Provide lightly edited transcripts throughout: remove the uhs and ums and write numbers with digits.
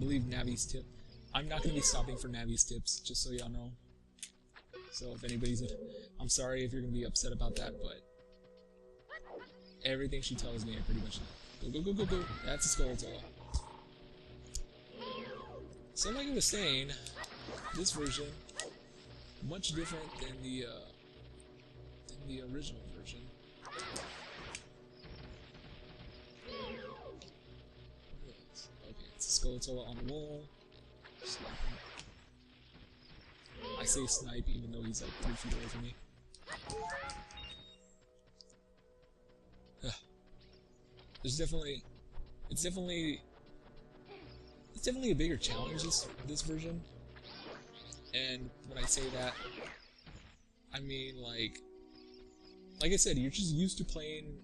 believe Navi's tip. I'm not going to be stopping for Navi's tips, just so y'all know. So if anybody's... I'm sorry if you're going to be upset about that, but... everything she tells me, I pretty much know. Go, go, go, go, go. That's a skeleton. So like I was saying, this version, much different than the original version. Okay, it's a Skulltula on the wall. Snipe him. I say snipe even though he's like 3 feet away from me. It's definitely a bigger challenge this version. And when I say that, I mean like I said, you're just used to playing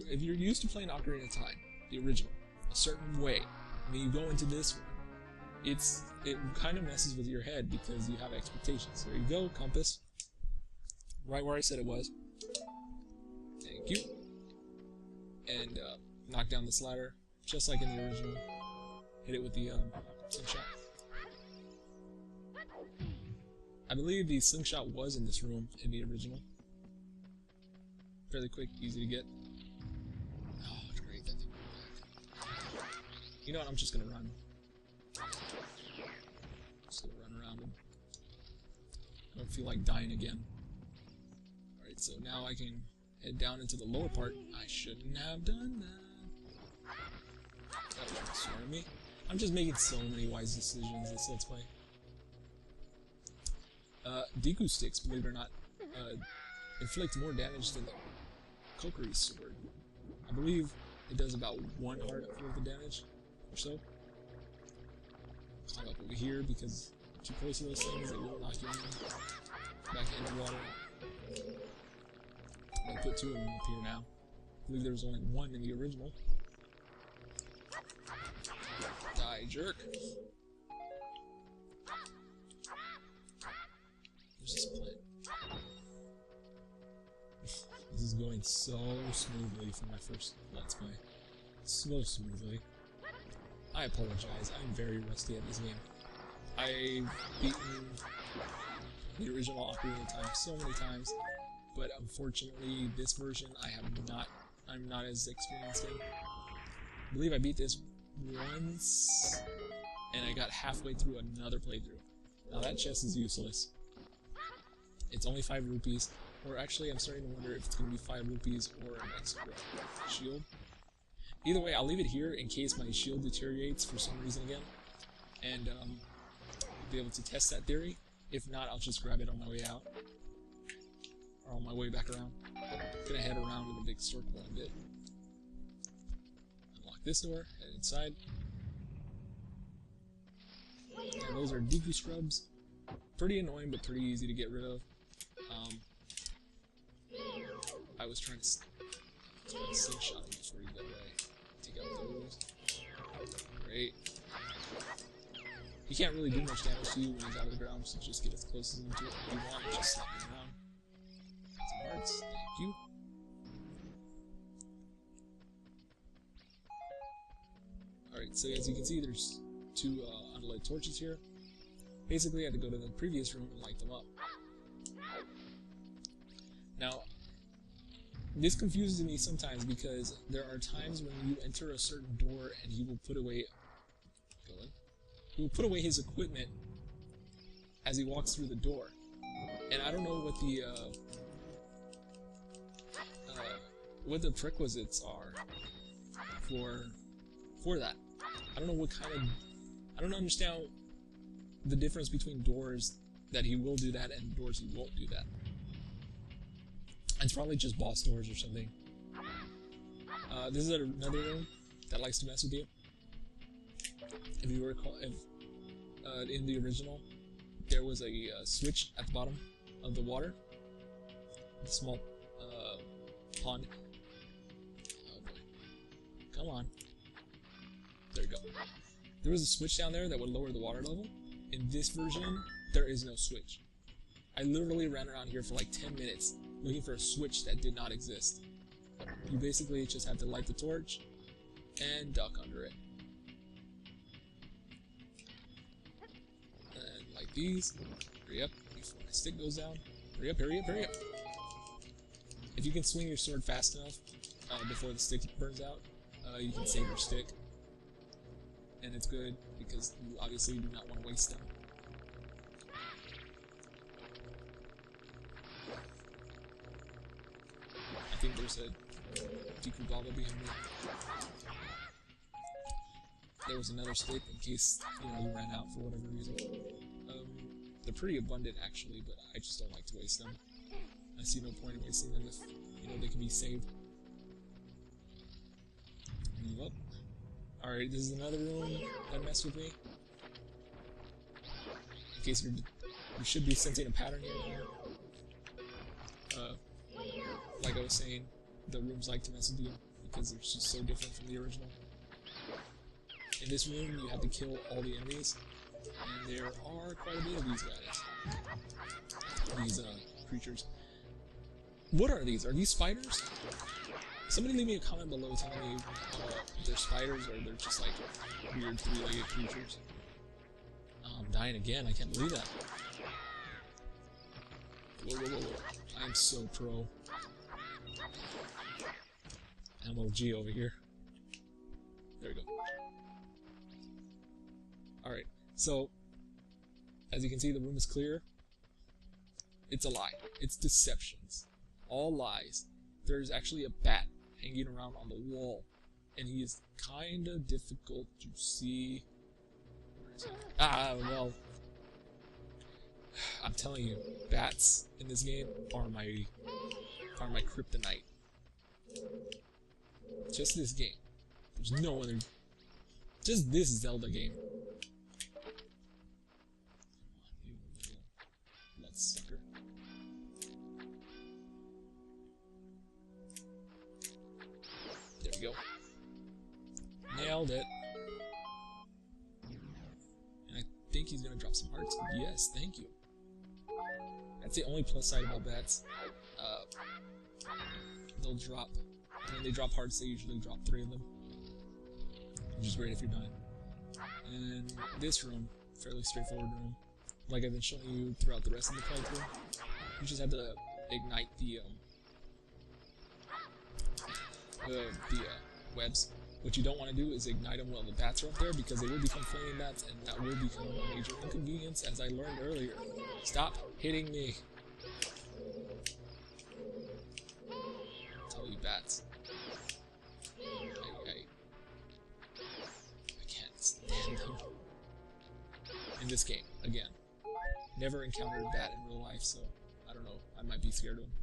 if you're used to playing Ocarina of Time, the original, a certain way, and then you go into this one, it kind of messes with your head because you have expectations. There you go, compass. Right where I said it was. Thank you. And knock down this ladder, just like in the original. Hit it with the slingshot. I believe the slingshot was in this room in the original. Fairly quick, easy to get. Oh, great, that thing went back. You know what, I'm just gonna run. Just gonna run around him. I don't feel like dying again. Alright, so now I can head down into the lower part. I shouldn't have done that. That was just smart of me. I'm just making so many wise decisions this Let's Play. Deku sticks, believe it or not, inflict more damage than the Kokiri sword. I believe it does about 1 heart worth of damage, or so. Climb up over here because too close to those things, they will knock you in. Back in the water. I put 2 of them up here now. I believe there was only 1 in the original. Die, jerk. There's this plant. This is going so smoothly for my first Let's Play. So smoothly. I apologize, I'm very rusty at this game. I've beaten the original Ocarina of Time so many times, but unfortunately this version I'm not as experienced in. I believe I beat this once, and I got halfway through another playthrough. Now that chest is useless. It's only 5 rupees, or actually I'm starting to wonder if it's going to be 5 rupees or an extra shield. Either way, I'll leave it here in case my shield deteriorates for some reason again, and be able to test that theory. If not, I'll just grab it on my way out, or on my way back around. I'm going to head around with a big circle in a bit. Unlock this door, head inside. And those are Deku scrubs. Pretty annoying, but pretty easy to get rid of. I was trying to slingshot him before he got away. Take out those. Great. He can't really do much damage to you when he's out of the ground, so just get as close as him to it if you want. Just slap him around. Some hearts. Thank you. Alright, so as you can see, there's 2 unlit torches here. Basically, I had to go to the previous room and light them up. Now, this confuses me sometimes because there are times when you enter a certain door and he will put away... He will put away his equipment as he walks through the door. And I don't know what the prerequisites are for that. I don't know what kind of... I don't understand the difference between doors that he will do that and doors he won't do that. It's probably just boss doors or something. This is another room that likes to mess with you. If you recall, in the original, there was a switch at the bottom of the water. The small pond. Oh boy. Come on. There you go. There was a switch down there that would lower the water level. In this version, there is no switch. I literally ran around here for like 10 minutes looking for a switch that did not exist. You basically just have to light the torch and duck under it. like these. Hurry up before my stick goes down. Hurry up, hurry up, hurry up. If you can swing your sword fast enough before the stick burns out, you can save your stick. And it's good because you obviously do not want to waste them. I think there's a Deku Baba behind me. There was another stick in case you ran out for whatever reason. They're pretty abundant actually, but I just don't like to waste them. I see no point in wasting them if they can be saved. Move up. Alright, this is another room that messed with me. In case you should be sensing a pattern here. Like I was saying, the rooms like to mess with you because they're just so different from the original. In this room, you have to kill all the enemies, and there are quite a bit of these guys. These creatures. What are these? Are these spiders? Somebody leave me a comment below telling me they're spiders or they're just like weird three-legged creatures. Oh, I'm dying again. I can't believe that. Whoa, whoa, whoa, whoa. I'm so pro. MLG over here. There we go. Alright, so as you can see, the room is clear. It's a lie. It's deceptions. All lies. There's actually a bat hanging around on the wall, and he is kinda difficult to see. Where is he? Ah, well, I'm telling you, bats in this game are my kryptonite. Just this game. There's no other. Just this Zelda game. Bloodsucker. There we go. Nailed it. And I think he's gonna drop some hearts. Yes, thank you. That's the only plus side about bats. They'll drop. When they drop hearts, they usually drop 3 of them. Which is great if you're dying. And this room, fairly straightforward room. Like I've been showing you throughout the rest of the playthrough. You just have to ignite the webs. What you don't want to do is ignite them while the bats are up there because they will become flaming bats and that will become a major inconvenience, as I learned earlier. Stop hitting me. Tell you bats. I can't stand them. In this game, again. Never encountered a bat in real life, so I don't know. I might be scared of them.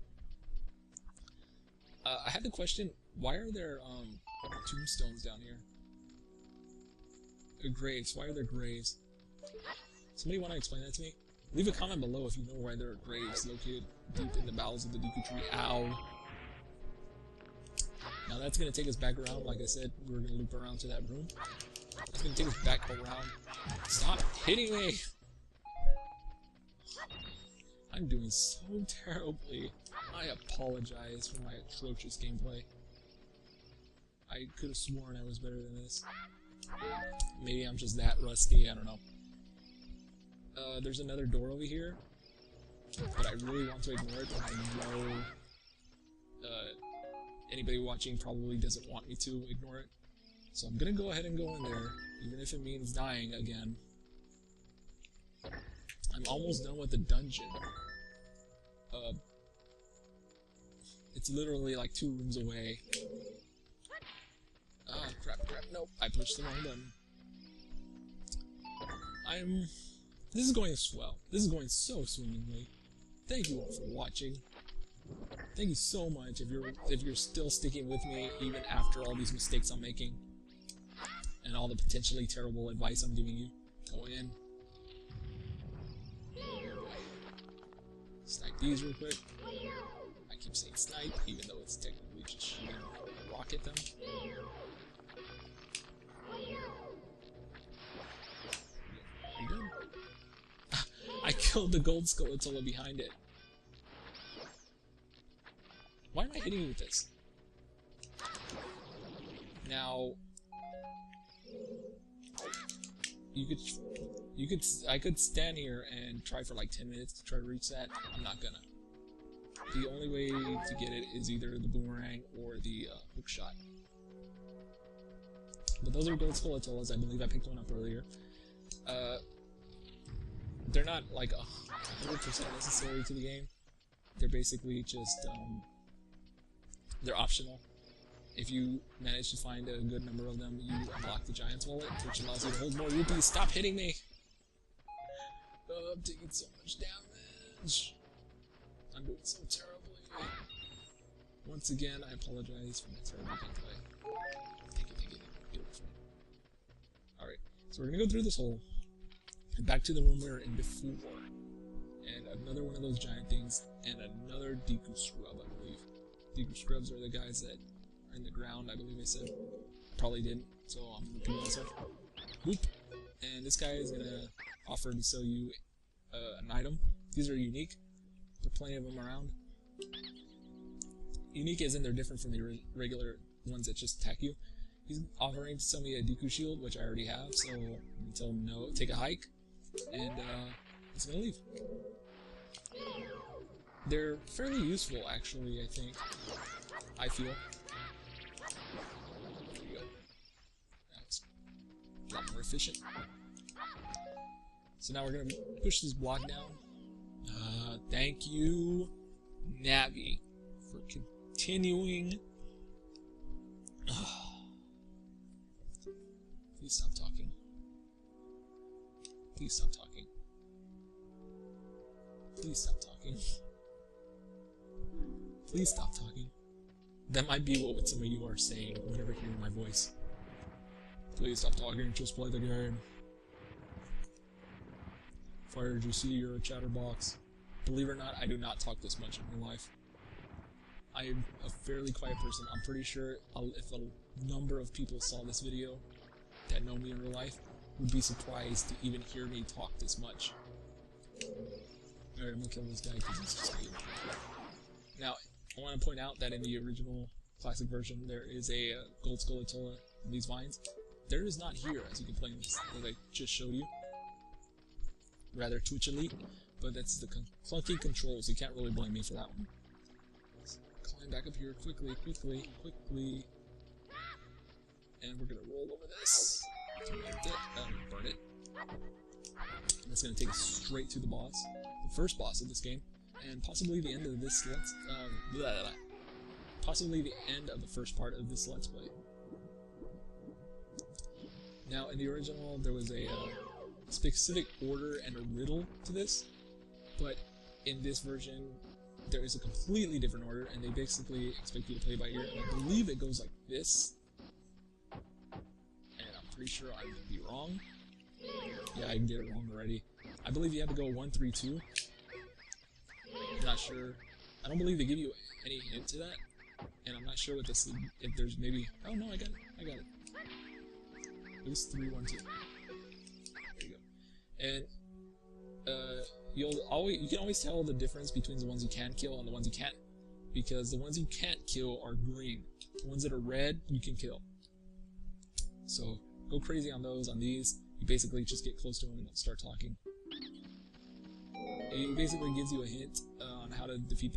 I had the question, why are there tombstones down here? Graves. Why are there graves? Somebody want to explain that to me? Leave a comment below if you know why there are graves located deep in the bowels of the Deku Tree. Ow. Now that's going to take us back around. Like I said, we're going to loop around to that room. It's going to take us back around. Stop hitting me! I'm doing so terribly. I apologize for my atrocious gameplay. I could have sworn I was better than this. Maybe I'm just that rusty, I don't know. There's another door over here, but I really want to ignore it, and I know anybody watching probably doesn't want me to ignore it. So I'm gonna go ahead and go in there, even if it means dying again. I'm almost done with the dungeon. It's literally like 2 rooms away. Ah, crap. Nope, I pushed the wrong button. This is going swell. This is going so swimmingly. Thank you all for watching. Thank you so much if you're still sticking with me even after all these mistakes I'm making. And all the potentially terrible advice I'm giving you. Go in. Snipe these real quick. I keep saying snipe, even though it's technically just shooting a rock at them. Are you done? I killed the gold Skulltula behind it. Why am I hitting you with this? Now, you I could stand here and try for like 10 minutes to try to reach that. I'm not gonna. The only way to get it is either the boomerang or the hook shot. But those are gold skeletons. I believe I picked one up earlier. They're not like 100% necessary to the game. They're basically just they're optional. If you manage to find a good number of them, you unlock the Giant's Wallet, which allows you to hold more rupees. Stop hitting me! Oh, I'm taking so much damage. I'm doing so terribly. Once again, I apologize for my terrible gameplay. Take it. Get away from me. Alright, so we're gonna go through this hole, and back to the room we were in before. And another one of those giant things, and another Deku Scrub, I believe. Deku Scrubs are the guys that are in the ground, I believe I said. Probably didn't, so I'm repeating myself. Whoop! And this guy is gonna offer to sell you an item. These are unique. There are plenty of them around. Unique as in they're different from the regular ones that just attack you. He's offering to sell me a Deku Shield, which I already have, so I'm gonna tell him no, take a hike, and he's gonna leave. They're fairly useful, actually, I think. I feel. There you go. That's a lot more efficient. So now we're gonna push this block down. Thank you, Navi, for continuing. Please stop talking. Please stop talking. Please stop talking. Please stop talking. That might be what some of you are saying whenever hearing my voice. Please stop talking, just play the game. FighterGC, you're a chatterbox. Believe it or not, I do not talk this much in real life. I am a fairly quiet person. I'm pretty sure if a number of people saw this video that know me in real life would be surprised to even hear me talk this much. Alright, I'm gonna kill this guy because he's just weird. Now, I want to point out that in the original classic version, there is a gold Skeletilla in these vines. There is not here, as you can play in this, that I just showed you. Rather Twitch Elite, but that's the clunky controls. You can't really blame me for that one. Let's climb back up here quickly. And we're gonna roll over this. Burn it. And it's gonna take us straight to the boss. The first boss of this game. And possibly the end of this possibly the end of the first part of this Let's Play. Now, in the original, there was a specific order and a riddle to this, but in this version, there is a completely different order, and they basically expect you to play by ear. And I believe it goes like this, and I'm pretty sure I'm gonna be wrong. Yeah, I can get it wrong already. I believe you have to go 1, 3, 2. I'm not sure. I don't believe they give you any hint to that, and I'm not sure what this. If there's maybe. Oh no, I got it. It was 3, 1, 2. There you go. And you can always tell the difference between the ones you can kill and the ones you can't, because the ones you can't kill are green. The ones that are red, you can kill. So go crazy on those. On these, you basically just get close to them and start talking. It basically gives you a hint on how to defeat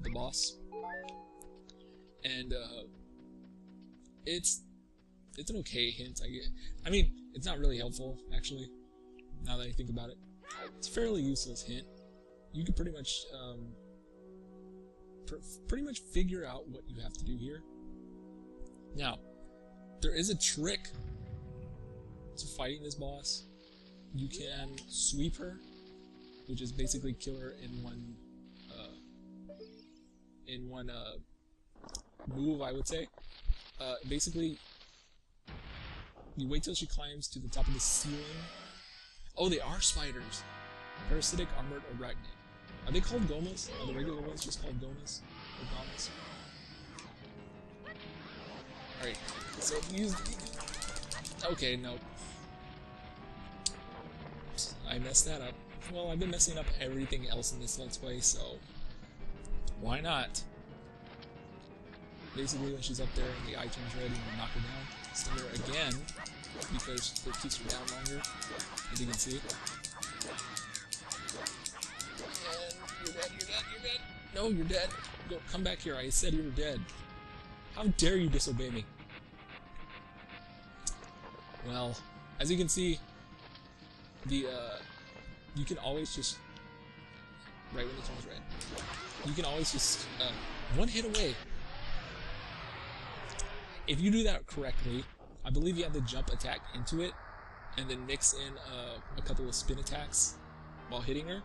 the boss, and it's an okay hint. I mean, it's not really helpful actually. Now that I think about it, it's a fairly useless hint. You can pretty much figure out what you have to do here. Now, there is a trick to fighting this boss. You can sweep her, which is basically kill her in one move, I would say. Basically, you wait till she climbs to the top of the ceiling. Oh, they are spiders. Parasitic armored arachnid. Are they called gomas? Are the regular ones just called gomas? Or gomas? Alright, so use... Okay, no. I messed that up. Well, I've been messing up everything else in this Let's Play, so why not? Basically, when she's up there and the item's ready, you knock her down, stun her again, because it keeps you down longer, as you can see. And you're dead, you're dead, you're dead. No, you're dead. Go, come back here. I said you were dead. How dare you disobey me? Well, as you can see, the you can always just right when it turns red. You can always just one hit away. If you do that correctly, I believe you have to jump attack into it, and then mix in a couple of spin attacks while hitting her,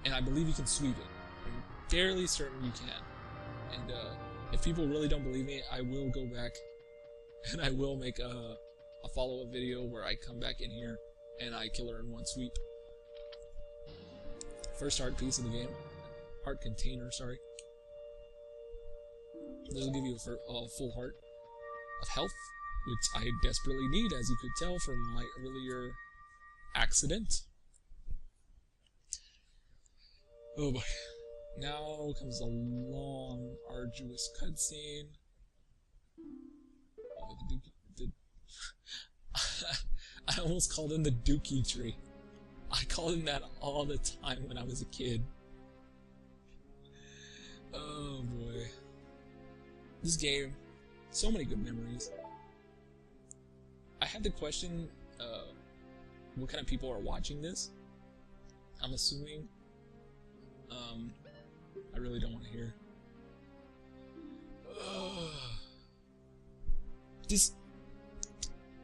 and I believe you can sweep it. I'm fairly certain you can. And if people really don't believe me, I will go back and I will make a follow-up video where I come back in here and I kill her in one sweep. First heart piece of the game. Heart container, sorry. This will give you a full heart of health, which I desperately need, as you could tell from my earlier accident. Oh boy. Now comes a long, arduous cutscene. Oh, I almost called him the Dookie Tree. I called him that all the time when I was a kid. Oh boy. This game, so many good memories. I had to question what kind of people are watching this. I'm assuming. I really don't want to hear.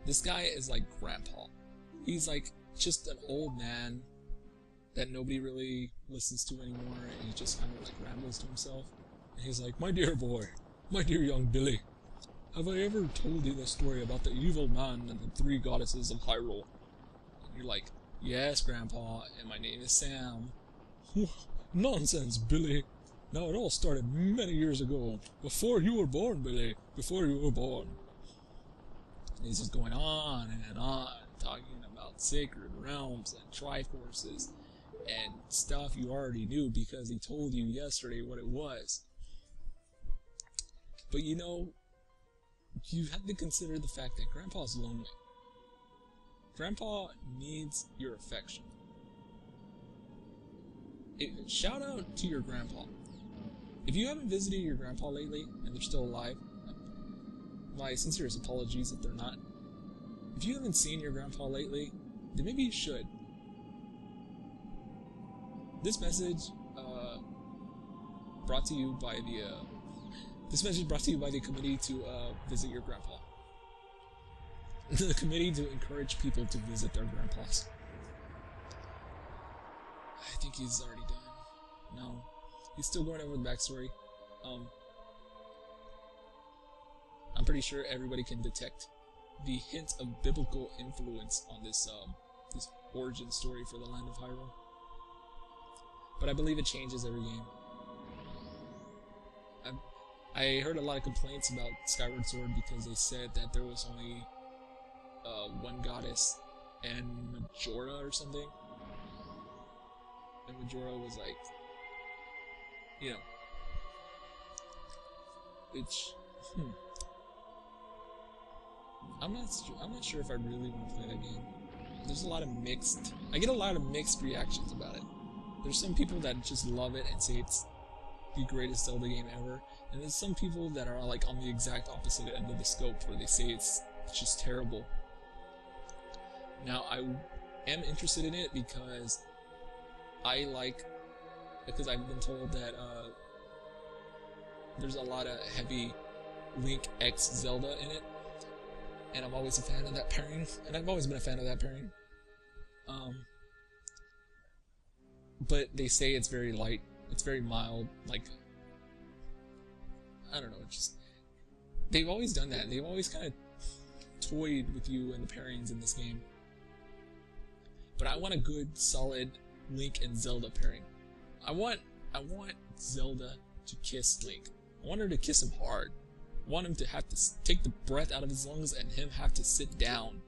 This guy is like Grandpa. He's like just an old man that nobody really listens to anymore, and he just kind of like rambles to himself. And he's like, "My dear boy, my dear young Billy, have I ever told you the story about the evil man and the 3 goddesses of Hyrule?" And you're like, "Yes, Grandpa, and my name is Sam." "Nonsense, Billy. Now it all started many years ago, before you were born, Billy, before you were born." And he's just going on, talking about sacred realms and Triforces and stuff you already knew because he told you yesterday what it was. But you know, you have to consider the fact that Grandpa's lonely. Grandpa needs your affection. Shout out to your grandpa. If you haven't visited your grandpa lately, and they're still alive, my sincerest apologies if they're not. If you haven't seen your grandpa lately, then maybe you should. This message brought to you by the committee to visit your grandpa. The committee to encourage people to visit their grandpas. I think he's already done. No, he's still going over the backstory. I'm pretty sure everybody can detect the hint of biblical influence on this this origin story for the land of Hyrule. But I believe it changes every game. I heard a lot of complaints about Skyward Sword because they said that there was only one goddess and Majora or something. And Majora was like, you know, which, I'm not sure if I really want to play that game. There's a lot of I get a lot of mixed reactions about it. There's some people that just love it and say it's the greatest Zelda game ever, and there's some people that are like on the exact opposite end of the scope where they say it's just terrible. Now, I am interested in it because I've been told that there's a lot of heavy Link X Zelda in it, and I'm always a fan of that pairing, and I've always been a fan of that pairing. But they say it's very light, it's very mild, like, I don't know, it's just, they've always done that, they've always kind of toyed with you and the pairings in this game. But I want a good, solid Link and Zelda pairing. I want Zelda to kiss Link. I want her to kiss him hard. I want him to have to take the breath out of his lungs and him have to sit down.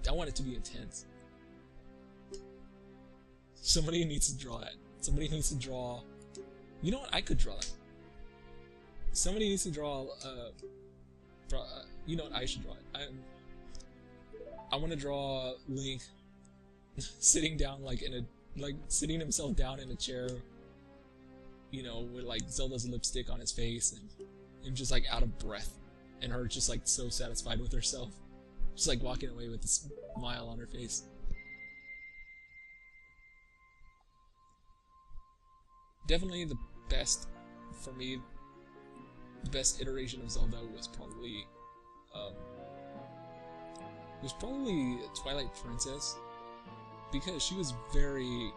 I want it to be intense. Somebody needs to draw that. Somebody needs to draw... You know what? I could draw that. Somebody needs to draw You know what? I should draw it. I want to draw Link sitting down sitting himself down in a chair, you know, with like Zelda's lipstick on his face and him just like out of breath, and her just like so satisfied with herself, just like walking away with a smile on her face. Definitely the best for me. The best iteration of Zelda was probably Twilight Princess, because she was very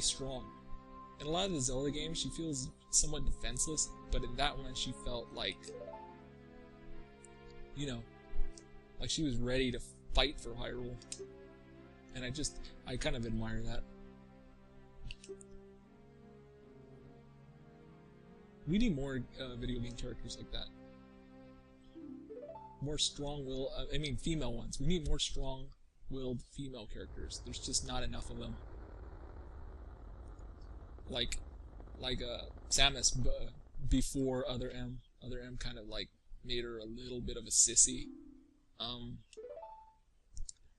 strong. In a lot of the Zelda games, she feels somewhat defenseless, but in that one, she felt like, you know, like she was ready to fight for Hyrule. And I kind of admire that. We need more video game characters like that. More strong-willed, female ones. We need more strong-willed female characters. There's just not enough of them. Like Samus before Other M. Other M kind of like made her a little bit of a sissy.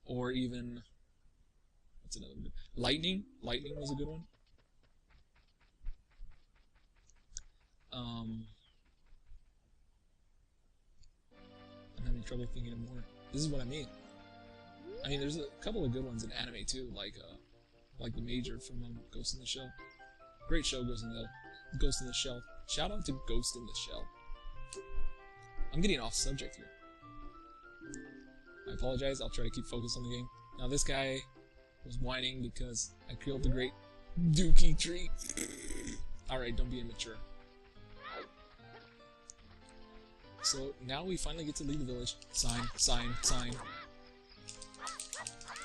Or even, what's another one? Lightning. Lightning was a good one. I'm having trouble thinking of more. This is what I mean. I mean, there's a couple of good ones in anime too, like the Major from Ghost in the Shell. Great show, Ghost in the Shell. Shout out to Ghost in the Shell. I'm getting off subject here. I apologize. I'll try to keep focused on the game. Now this guy was whining because I killed the great Dookie tree. All right, don't be immature. So now we finally get to leave the village. Sign, sign, sign.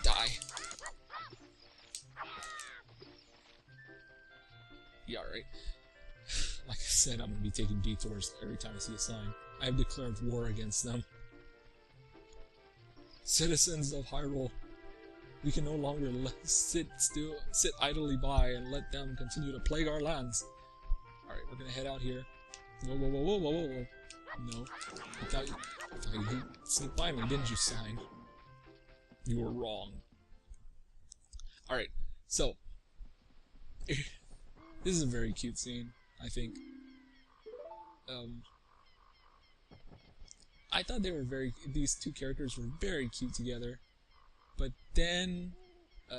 Die. Yeah, right. Like I said, I'm going to be taking detours every time I see a sign. I have declared war against them. Citizens of Hyrule, we can no longer sit idly by and let them continue to plague our lands. Alright, we're going to head out here. Whoa, whoa, whoa, whoa, whoa, whoa, whoa. No. I thought you sneaked by me, didn't you, sign? You were wrong. Alright, so this is a very cute scene, I think. I thought these two characters were very cute together, but then,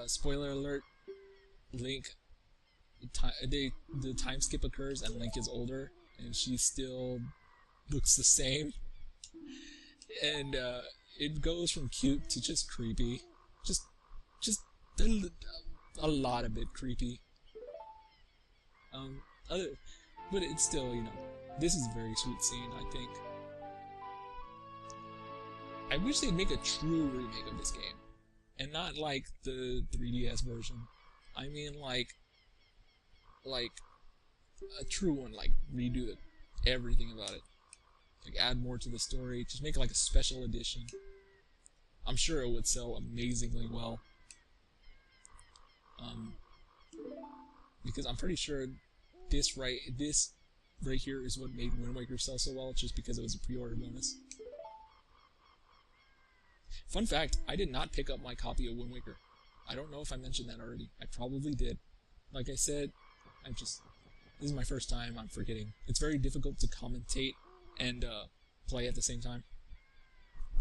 spoiler alert, Link, the time skip occurs and Link is older, and she still looks the same, and it goes from cute to just creepy, just a lot of it creepy. But it's still, you know, this is a very sweet scene, I think. I wish they'd make a true remake of this game, and not like the 3DS version. I mean, like a true one, like redo everything about it. Like add more to the story, just make like a special edition. I'm sure it would sell amazingly well. Because I'm pretty sure this right here is what made Wind Waker sell so well, just because it was a pre-order bonus. Fun fact, I did not pick up my copy of Wind Waker. I don't know if I mentioned that already. I probably did. Like I said, this is my first time, I'm forgetting. It's very difficult to commentate and play at the same time.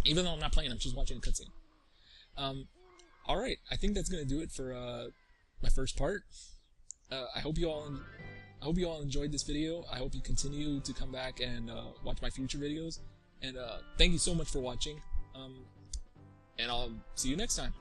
Even though I'm not playing, I'm just watching a cutscene. Alright, I think that's gonna do it for my first part. I hope you all enjoyed this video. I hope you continue to come back and watch my future videos. And thank you so much for watching. And I'll see you next time.